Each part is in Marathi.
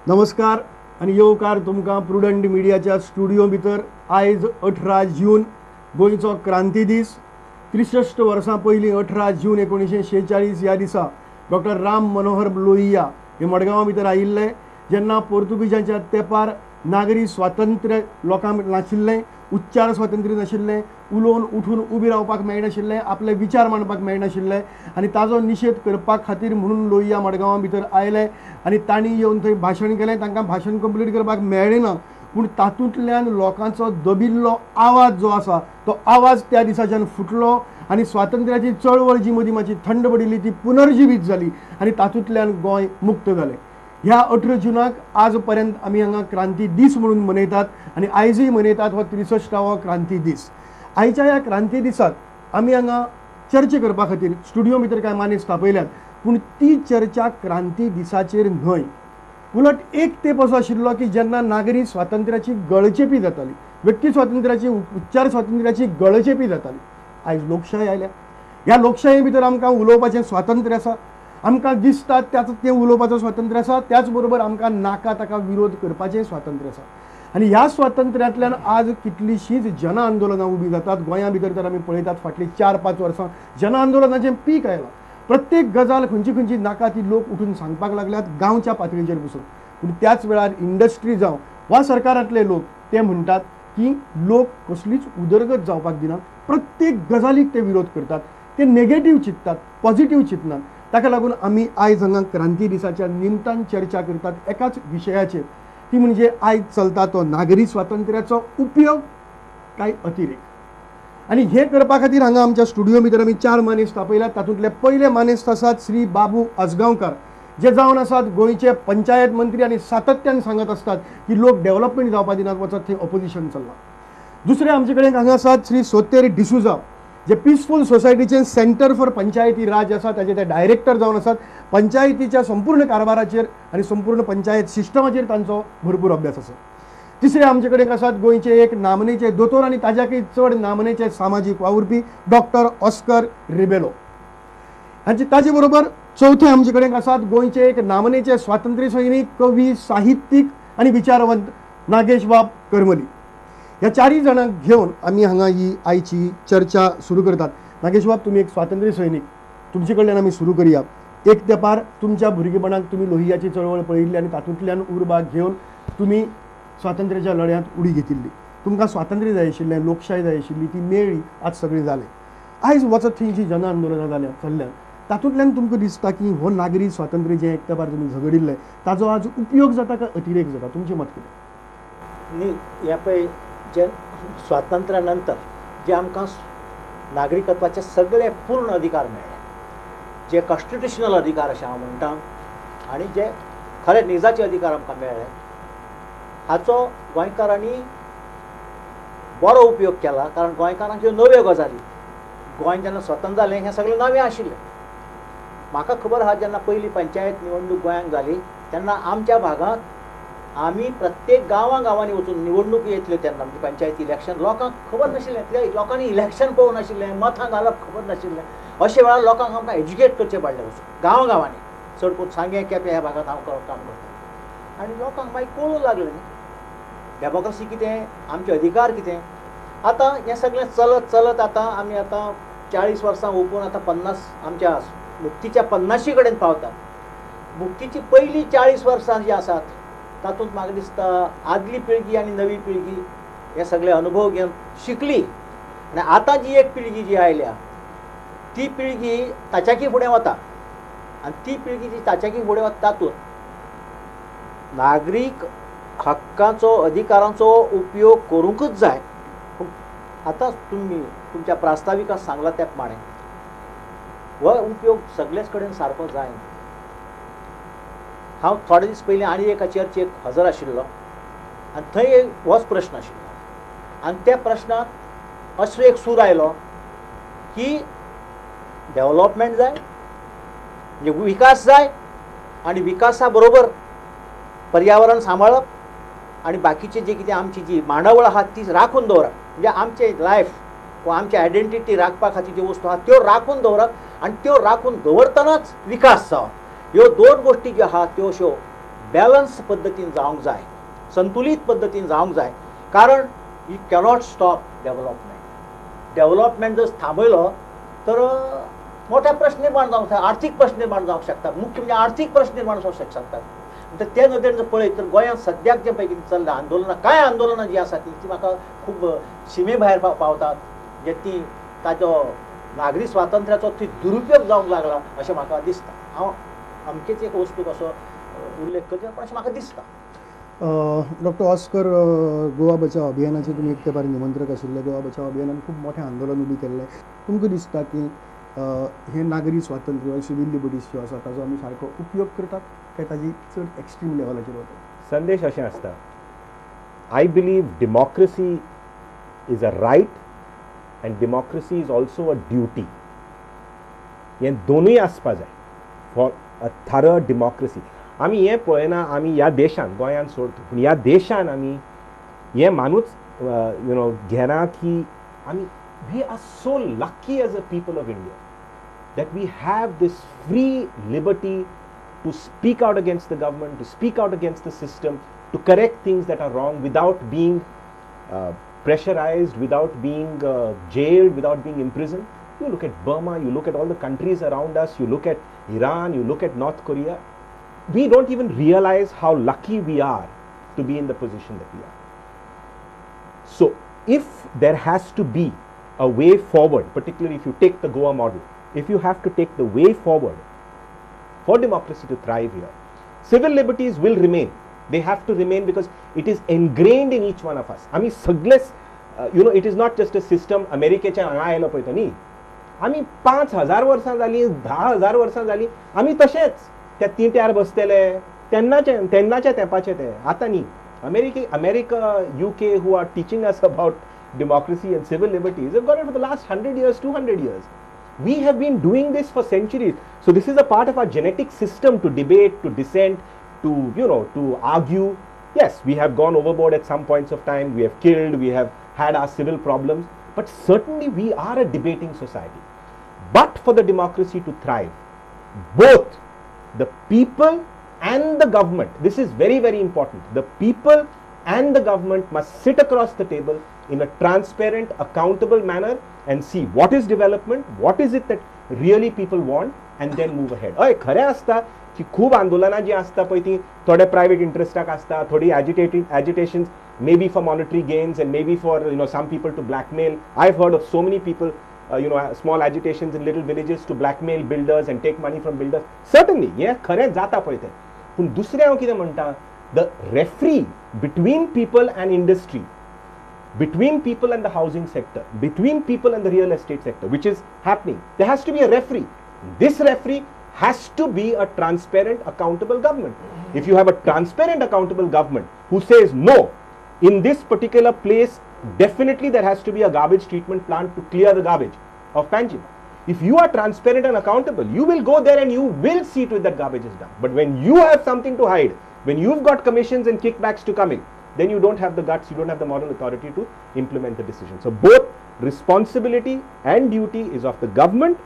नमस्कार आणि येवकार तुमकां प्रुडंट मिडियाच्या स्टुडिओ भितर आयज 18 जून गोंयचो क्रांती दीस। 63 वर्सां पयलीं 18 जून 1946 ह्या दिसा डॉक्टर राम मनोहर लोहिया हे मडगांवा भितर आयिल्ले, जेन्ना पोर्तुगीजांच्या तेंपार नागरी स्वातंत्र्य लोकांक नाशिल्लें, उच्चार स्वातंत्र्य नाशिल्लें, उलोवन उठून उबी रावपाक मेळनाशिल्लें, आपले विचार मांडपाक मेळनाशिल्लें आनी ताजो निशेध करपा खातीर म्हणून लोहिया मडगांवा भितर आयले आनी तांणी येवन थंय भाशण केलें। तांकां भाशण कंप्लीट करपाक मेळ्ळें ना, पूण तातूंतल्यान लोकांचो दबिल्लो आवाज जो आसा तो आवाज त्या दिसाच्यान फुटलो आनी स्वातंत्र्याची चळवळ जी मदीं मातशी थंड पडिल्ली ती पुनर्जिवीत जाली आनी तातूंतल्यान गोंय मुक्त जालें। ह्या 18 जुनाक आज पर्यंत आमी हांगा क्रांती दीस म्हणून मनयतात आनी आयजूय मनयतात हो 63वो क्रांती दीस। आयच्या ह्या क्रांती दिसाक आमी हांगा चर्चा करपा खातीर स्टुडिओ भितर कांय मानेस्त थापयल्यात, पूण ती चर्चा क्रांती दिसाचेर न्हय, उलट एक तेंप असो आशिल्लो की जेन्ना नागरी स्वातंत्र्याची गळचेपी जाताली, व्यक्ती स्वातंत्र्याची, उच्चार स्वातंत्र्याची गळचेपी जाताली। आयज लोकशाय आयल्या, ह्या लोकशाये भितर आमकां उलोवपाचें स्वातंत्र्य आसा, आमकां दिसता त्याच तें उलोवपाचो स्वातंत्र्य आसा, त्याच बरोबर आमकां नाका ताका विरोध करपाचें स्वातंत्र्य आसा। आनी ह्या स्वातंत्र्यांतल्यान आज कितलींशींच जन आंदोलनां उबी जातात। गोंया भितर तर आमी पळयतात फाटलीं 4-5 वर्सां जन आंदोलनाचें पीक आयलां। प्रत्येक गजाल खंयची नाका ती लोक उठून सांगपाक लागल्यात गांवच्या पातळीचेर बसून। पूण त्याच वेळार इंडस्ट्री जावं वा सरकारांतले लोक ते म्हणटात की लोक कसलीच उदरगत जावपाक दिनात, प्रत्येक गजालीक ते विरोध करतात, ते नेगेटीव चिंततात, पॉझिटीव चिंतनात। ताका लागून आमी आयज हांगा क्रांती दिसाच्या निमतान चर्चा करतात एकाच विशयाचेर, ती म्हणजे आयज चलता तो नागरी स्वातंत्र्याचो उपयोग काय अतिरेक। आनी हे करपा खातीर हांगा आमच्या स्टुडिओ भितर आमी 4 मानेस्त थापयल्यात। तातूंतले पयले मानेस्त आसात श्री बाबू आसगांवकार, जे जावन आसात गोंयचे पंचायत मंत्री आनी सातत्यान सांगत असतात की लोक डेव्हलपमेंट जावपा दिनात वचत थंय ऑपोजिशन चल्लां। दुसरे आमचे कडेन हांगा आसात श्री सोतेरी डिसुजा, जे पिसफूल सोसायटीचे सेंटर फॉर पंचायती राज आसा ताचे ते डायरेक्टर जावन आसात। पंचायतीच्या संपूर्ण कारभाराचेर आनी संपूर्ण पंचायत सिस्टमाचेर तांचो भरपूर अभ्यास आसा। तिसरे आमचे कडेन आसात गोंयचे एक नामनेचे दोतोर आनी ताच्याकय चड नामनेचे सामाजीक वावुरपी डॉक्टर ऑस्कर रिबेलो। ताचे बरोबर चौथे आमचे कडेन आसात गोंयचे एक नामनेचे स्वातंत्र्य सैनीक, कवी, साहित्यीक आनी विचारवंत नागेशबाब करमली। ह्या 4 जाणांक घेवन आमी हांगा ही आयची चर्चा सुरू करतात। नागेशबाब, तुमी एक स्वातंत्र्य सैनीक, तुमचे कडल्यान आमी सुरू करुया। एक तेंपार तुमच्या भुरगेपणाक तुमी लोहियाची चळवळ पळयिल्ली आनी तातूंतल्यान उर्बा घेवन तुमी स्वातंत्र्याच्या लढ्यांत उडी घेतिल्ली। तुमकां स्वातंत्र्य जाय आशिल्लें, लोकशाय जाय आशिल्ली, ती मेळ्ळी, आज सगळें जालें। आयज वचत थंय जी जन आंदोलनां चल्ल्यात तातूंतल्यान तुमकां दिसता की हो नागरी स्वातंत्र्य जें एक तेंपार तुमी झगडिल्लें ताजो आज उपयोग जाता काय अतिरेक जाता? तुमचें मत कितें? ह्या पळय जे स्वातंत्र्या नंतर जे आमकां नागरिकत्वाचे सगळे पूर्ण अधिकार मेळ्ळे, जे कॉन्स्टिट्युशनल अधिकार अशें हांव म्हणटा, आनी जे खरे निजाचे अधिकार आमकां मेळ्ळे, हाचो गोंयकारांनी बरो उपयोग केला। कारण गोंयकारांक ह्यो नव्यो गजाली, गोंय जेन्ना स्वतंत्र जालें हें सगळें नवें आशिल्लें। म्हाका खबर आहा जेन्ना पयलीं पंचायत निवडणूक गोंयांत जाली तेन्ना आमच्या भागांत आमी प्रत्येक गांवांनी वचून निवडणूक येतल्यो तेन्ना म्हणजे पंचायत इलेक्शन लोकांक खबर नाशिल्लें, त्या लोकांनी इलेक्शन पळोवंक नाशिल्लें, मतां घालप खबर नाशिल्लें। अशे वेळार लोकांक आमकां एज्युकेट करचें पडलें वचून गांवांनी, चड करून सांगे केपें ह्या भागांत हांव काम करतां। आनी लोकांक मागीर कळूंक लागलें डेमोक्रेसी कितें, आमचे अधिकार कितें। आतां हें सगळें चलत आतां आमी आतां 40 वर्सां ओपून आतां 50 आमच्या मुक्तीच्या 50शी कडेन पावतात। मुक्तीची पयलीं 40 वर्सां जी आसात तातूंत म्हाका दिसता आदली पिळगी आनी नवी पिळगी हे सगळे अनुभव घेवन शिकली, आनी आतां जी एक पिळगी जी आयल्या ती पिळगी ताच्याकी फुडें वता, आनी ती पिळगी जी ताच्याकी फुडें वता तातूंत नागरीक हक्कांचो अधिकारांचो उपयोग करूंकच जाय। आतां तुमी तुमच्या प्रास्ताविकांत सांगला त्या प्रमाणे हो उपयोग सगळेच कडेन सारको जायना। हांव थोडे दीस पयलीं आनी एका चर्चेक हजर आशिल्लो आनी थंय होच प्रश्न आशिल्लो, आनी त्या प्रश्नाक असो एक सूर आयलो की डेव्हलपमेंट जाय, म्हणजे विकास जाय, आनी विकासा बरोबर पर्यावरण सांबाळप आनी बाकीचे जे कितें आमची जी मांडावळ आहा ती राखून दवरप, म्हणजे आमचे लायफ वा आमची आयडेंटिटी राखपा खातीर ज्यो वस्तू आहा त्यो राखून दवरप आनी त्यो राखून दवरतनाच विकास जावप। ह्यो 2 गोश्टी ज्यो आहा त्यो अश्यो बॅलन्स पद्दतीन जावंक जाय, संतुलीत पद्दतीन जावंक जाय. कारण यू कॅनॉट स्टॉप डेव्हलपमेंट जर थांबयलो तर मोठे प्रश्न निर्माण जावंक शकता, आर्थीक प्रश्न निर्माण जावंक शकतात, मुख्य म्हणजे आर्थीक प्रश्न निर्माण जावंक शकतात. तर ते नदरेन जर पळयत तर गोंयांत सद्याक जे पैकी चल्लां आंदोलनां, कांय आंदोलनां जी आसा ती म्हाका खूब शिमे भायर पावतात, जे ती ताजो नागरी स्वातंत्र्याचो थंय दुरुपयोग जावंक लागला अशें म्हाका दिसता. हांव अमकेच एक वस्तूक असो उल्लेख करचो पण अशें म्हाका दिसता. डॉक्टर ऑस्कर, गोवा बचाव अभियानाचे तुम्ही एक तेंपार निमंत्रक आशिल्ले. गोवा बचाव अभियानान खूब मोठें आंदोलन उबी केल्लें. तुमकां दिसता की हे नागरी स्वातंत्र्य सिवील लिबर्टीज ज्यो आसा ताजो आमी सारको उपयोग करतात काय ताजी चड एक्स्ट्रीम लेवलाचेर वता? संदेश अशें आसता, I believe democracy is a right and democracy is also a duty. हें दोनूय आसपा जाय फॉर अ थरो डेमोक्रेसी. आमी हें पळयना, आमी ह्या देशान, गोंयान सोडता पूण ह्या देशान आमी हें मानूच घेना की आमी we are so lucky as a people of India that we have this free liberty to speak out against the government, to speak out against the system, to correct things that are wrong without being pressurized, without being jailed, without being imprisoned. You look at Burma, you look at all the countries around us, you look at Iran, you look at North Korea. We don't even realize how lucky we are to be in the position that we are. So if there has to be a way forward, particularly if you take the Goa model, if you have to take the way forward for democracy to thrive here, civil liberties will remain. They have to remain because it is ingrained in each one of us. आमी सगळेच it is not just a system अमेरिकेच्या हांगा आयलो पळय तो न्ही. आमी 5000 वर्सां जालीं, 10000 वर्सां जालीं आमी तशेंच त्या तिट्यार बसतले तेन्नाच्या तेंपाचे ते, आतां न्ही. America, UK, who are teaching us about democracy and civil liberties, have got it for the last 100 years, 200 years. We have been doing this for centuries. So this is a part of our genetic system to debate, to dissent, to argue. Yes, we have gone overboard at some points of time. We have killed, we have had our civil problems. But certainly we are a debating society. But for the democracy to thrive, both the people and the government, this is very, very important. The people and the government must sit across the table in a transparent, accountable manner and see what is development, what is it that really people want, and then move ahead. हय खरें आसता की खूब आंदोलनां जी आसता पळय ती थोडे प्रायवेट इंट्रस्टाक आसता, थोडी agitations maybe for monetary gains and maybe for some people to blackmail. I've heard of so many people small agitations in little villages to blackmail builders and take money from builders. Certainly हे खरें जाता पळय तें. पूण दुसरें हांव कितें म्हणटा, the referee between people and industry, between people and the housing sector, between people and the real estate sector, which is happening, there has to be a referee. This referee has to be a transparent, accountable government. If you have a transparent, accountable government who says no, in this particular place definitely there has to be a garbage treatment plant to clear the garbage of Panjim. If you are transparent and accountable, you will go there and you will see to it that garbage is done. But when you have something to hide, when you've got commissions and kickbacks to come in, then you don't have the guts, you don't have the moral authority to implement the decision. So both responsibility and duty is of the government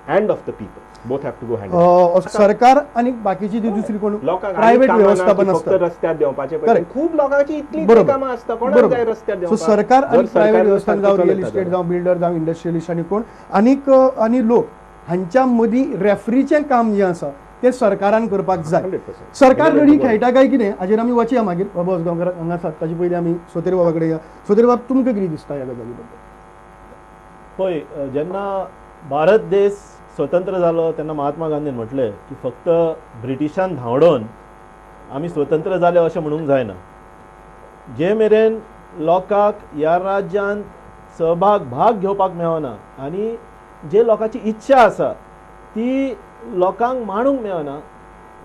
and of the people. Both have to go hand in hand. सरकार आणि बाकीची जी दुसरी कोण प्रायव्हेट व्यवस्थापन असतं, रस्त्यार देवपाचे पळय खूप लोकांची इतली कामां असता, कोणाक जाय रस्त्यार सो देवपाक. सरकार आणि प्रायव्हेट व्यवस्थापन जावं रियल इस्टेट जावं बिल्डर जावं इंडस्ट्रियलिस्ट आणि कोण आणि लोक हांच्या मदीं रेफ्रीचें काम जें आसा ते सरकारान करपाक जाय. 100%. सरकार लढी खेळटा काय कितें हाचेर आमी वचया मागीर. बाबा उसगांवकार हांगा आसात, ताचे पयलीं आमी सोतेर बाबा कडेन या. सोतेर बाब, तुमकां कितें दिसता ह्या गजाली बद्दल? पळय, जेन्ना भारत देश स्वतंत्र जालो तेन्ना महात्मा गांधीन म्हटलें की फक्त ब्रिटिशान धांवडोवन आमी स्वतंत्र जाले अशें म्हणूंक जायना. जे मेरेन लोकांक ह्या राज्यांत भाग घेवपाक मेळना आनी जे लोकांची इच्छा आसा ती लोकांक मांडूंक मेळना,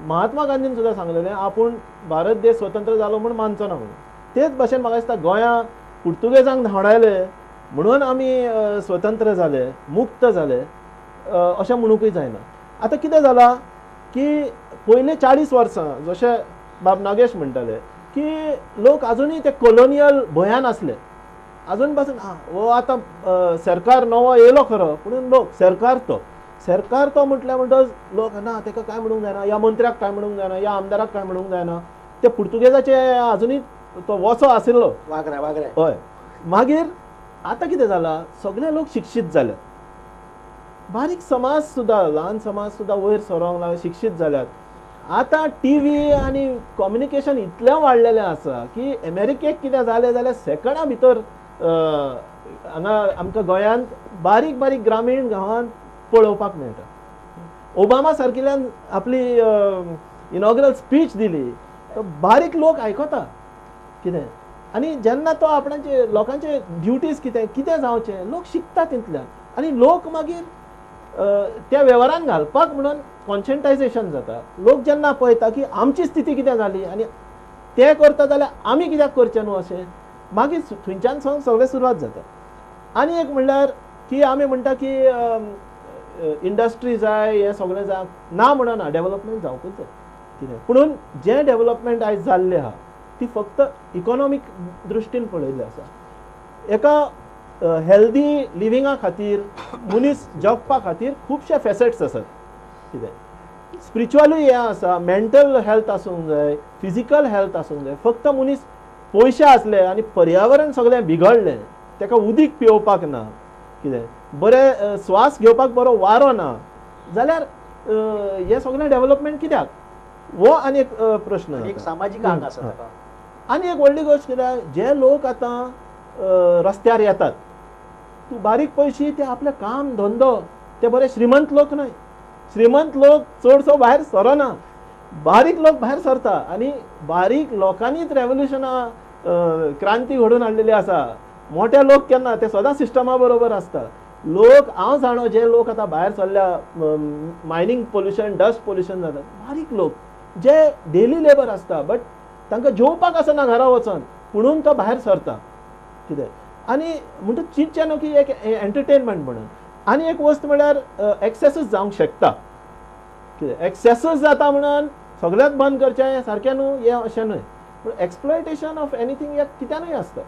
महात्मा गांधीन सुद्दां सांगलेलें आपूण भारत देश स्वतंत्र जालो म्हूण मानचो ना म्हणून. तेच भाशेन म्हाका दिसता गोंया पुर्तुगेजांक धांवडायले म्हणून आमी स्वतंत्र जाले, मुक्त जाले अशें म्हणूंकूय जायना. आतां कितें जालां की पयलीं 40 वर्सां जशें बाब नागेश म्हणटाले की लोक आजुनूय ते कॉलोनियल भंयान आसले. आजून पासून हो आतां सरकार नवो येयलो खरो, पूण लोक सरकार तो सरकार तो म्हटल्या म्हणटच लोक ना ताका काय म्हणूंक जायना, ह्या मंत्र्याक काय म्हणूंक जायना, ह्या आमदाराक काय म्हणूंक जायना, ते पुर्तुगेजाचे अजुनूय तो वसो आशिल्लो वागरे हय. मागीर आतां कितें जालां, सगळे लोक शिक्षीत जाल्यात, बारीक समाज सुद्धा, ल्हान समाज सुद्धा वयर सरोंक लागले, शिक्षीत जाल्यात. आतां टीव्ही आनी कम्युनिकेशन इतलें वाडलेलें आसा की अमेरिकेक कितें जालें जाल्यार सेकंडा भितर हांगा आमकां गोंयांत बारीक बारीक ग्रामीण गांवांत पळोवपाक मेळटा. ओबामा सारकिल्ल्यान आपली इनॉग्रल स्पीच दिली, तो बारीक लोक आयकता कितें, आनी जेन्ना तो आपणाचे लोकांचे ड्युटीज कितें कितें जावचें लोक शिकता तितल्यान, आनी लोक मागीर त्या वेव्हारान घालपाक म्हणून कॉन्शंटायजेशन जाता. लोक जेन्ना पळयता की आमची स्थिती कितें जाली आनी ते करता जाल्यार आमी कित्याक करचें न्हू अशें, मागीर थंयच्यान सगळें सुरवात जाता. आनी एक म्हणल्यार की आमी म्हणटा की इंडस्ट्री जाय, हें सगळें जाय ना म्हणना, डेव्हलपमेंट जावपूच जाय कितें, पुणून जें डेव्हलपमेंट आयज जाल्लें आहा ती फक्त इकॉनॉमीक दृश्टीन पळयल्लें आसा. एका हेल्दी लिविंगा खातीर, मनीस जगपा खातीर खुबशे फॅसेट्स आसात कितें, स्पिरिच्युअलूय हें आसा, मेंटल हेल्थ आसूंक जाय, फिजिकल हेल्थ आसूंक जाय. फक्त मनीस पयशे आसले आनी पर्यावरण सगळें बिगडलें, ताका उदीक पिवपाक ना कितें, बरें स्वास घेवपाक बरो वारो ना जाल्यार हें सगळें डेव्हलपमेंट कित्याक, हो आनी एक प्रश्न. एक सामाजीक आंग आसा ताका. आनी एक व्हडली गोश्ट कित्याक, जे लोक आतां रस्त्यार येतात, तूं बारीक पयशी ते आपलें काम धंदो, ते बरे श्रीमंत लोक न्हय. श्रीमंत लोक चडसो भायर सरना, बारीक लोक भायर सरता, आनी बारीक लोकांनीच रेव्होल्युशना क्रांती घडोवन हाडलेली आसा. मोठे लोक केन्ना ते सदां सिस्टमा बरोबर आसता. लोक हांव जाणो जे लोक आतां भायर सरल्या, मायनींग पोल्युशन, डस्ट पोल्युशन जाता, बारीक लोक जे डेली लेबर आसता, बट तांकां जेवपाक आसना घरा वचोन, पुणून तो भायर सरता कितें, आनी म्हणटा चिंतचें न्हू की एक एंटरटेनमेंट म्हणून. आनी एक वस्त म्हळ्यार एक्सेसीस जावंक शकता कितें, एक्सेसीस जाता म्हणून सगळ्यात बंद करचें सारकें न्हू हें अशें न्हय, पूण एक्सप्लॉयटेशन ऑफ एनीथींग हें कित्यानूय आसता.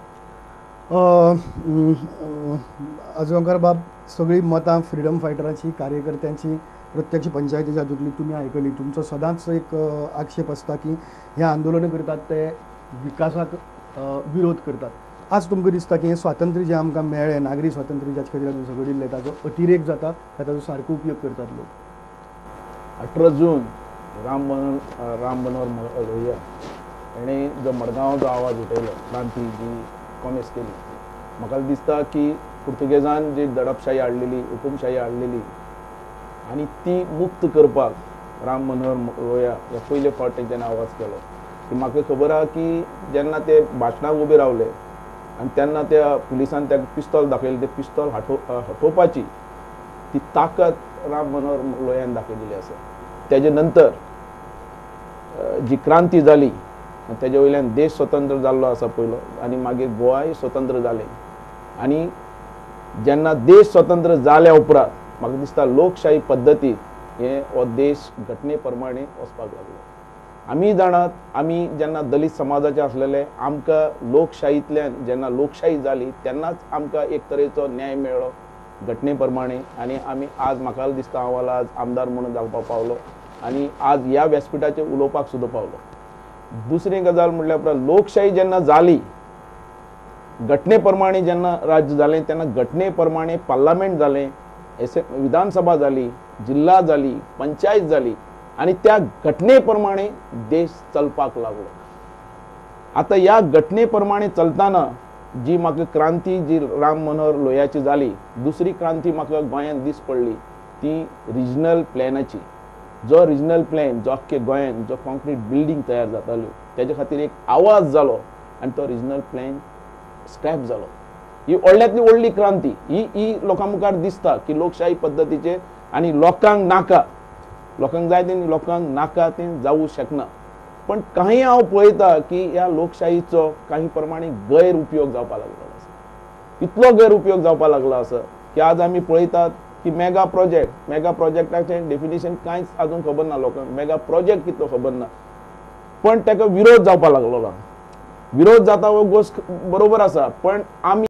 आजगांवकार बाब, सगळी मतां फ्रिडम फायटरांची, कार्यकर्त्यांची, प्रत्यक्ष पंचायतीच्या हातूंतली तुमी आयकली. तुमचो सदांच एक आक्षेप आसता की हे आंदोलन करतात ते विकासाक विरोध करतात. आज तुमकां दिसता की हें स्वातंत्र्य जें आमकां मेळ्ळें, नागरी स्वातंत्र्य ज्याचे खातीर आमी झगडिल्ले, ताचो अतिरेक जाता, ताचो सारको उपयोग करतात लोक. 18 जून राम मनोहर लोहिया हेणे जो मडगांव जो आवाज उठयलो, क्रांती जी कॉमेस केली, म्हाका दिसता की पुर्तुगेजान जी दडपशाही हाडलेली, हुकुमशाही हाडलेली आनी ती मुक्त करपाक राम मनोहर लोहिया हे पयले फावट तेंच्यांनी आवाज केलो. की म्हाका खबर आहा की जेन्ना ते भाशणाक उबे रावले आनी तेन्ना त्या पुलिसान ताका पिस्तॉल दाखयलें, ते पिस्तॉल हटोवपाची ती ताकद राम मनोहर लोहियान दाखयलेली आसा. तेजे नंतर जी क्रांती जाली, तेजे वयल्यान देश स्वतंत्र जाल्लो आसा पयलो, आनी मागीर गोवाय स्वतंत्र जालें. आनी जेन्ना देश स्वतंत्र जाल्या उपरांत म्हाका दिसता लोकशाही पद्दतीन हो देश घटने प्रमाणे वचपाक लागलो. आमी जाणात, आमी जेन्ना दलित समाजाचे आसलेले, आमकां लोकशाहींतल्यान जेन्ना लोकशाही जाली तेन्नाच आमकां एक तरेचो न्याय मेळ्ळो घटने प्रमाणे, आनी आमी आज म्हाका दिसता हांव आज आमदार म्हणून जावपाक पावलो आनी आज ह्या व्यासपीठाचेर उलोवपाक सुद्दां पावलो. दुसरी गजाल म्हटल्यार उपरांत लोकशाही जेन्ना जाली, घटने प्रमाणे जेन्ना राज्य जालें, तेन्ना घटने प्रमाणे पार्लमेंट जालें, विधानसभा जाली, जिल्हा जाली, पंचायत जाली, आनी त्या घटने प्रमाणे देश चलपाक लागलो. आता ह्या घटने प्रमाणे चलताना जी म्हाका क्रांती जी राम मनोहर लोहियाची जाली, दुसरी क्रांती म्हाका गोंयांत दीस पडली ती रिजनल प्लॅनाची. जो रिजनल प्लॅन जो अख्खे गोंयांत जो कॉन्क्रीट बिल्डींग तयार जाताल्यो तेजे खातीर एक आवाज जालो आनी तो रिजनल प्लॅन स्क्रॅप जालो. ही व्हडल्यांतली व्हडली क्रांती. ही लोकां मुखार दिसता की लोकशाही पद्दतीचेर आनी लोकांक नाका, लोकांक जाय तें लोकांक नाका तें जावूं शकना. पण काही हांव पळयता की ह्या लोकशाहीचो काही प्रमाणे गैरउपयोग जावपाक लागलो आसा. इतलो गैरउपयोग जावपाक लागलो आसा की आज आमी पळयतात की मेगा प्रोजेक्टाचें डेफिनेशन कांयच आजून खबर ना लोकांक. मेगा प्रोजेक्ट कितलो खबर ना, पण ताका विरोध जावपाक लागलो. विरोध जाता हो गोश्ट बरोबर आसा, पण आमी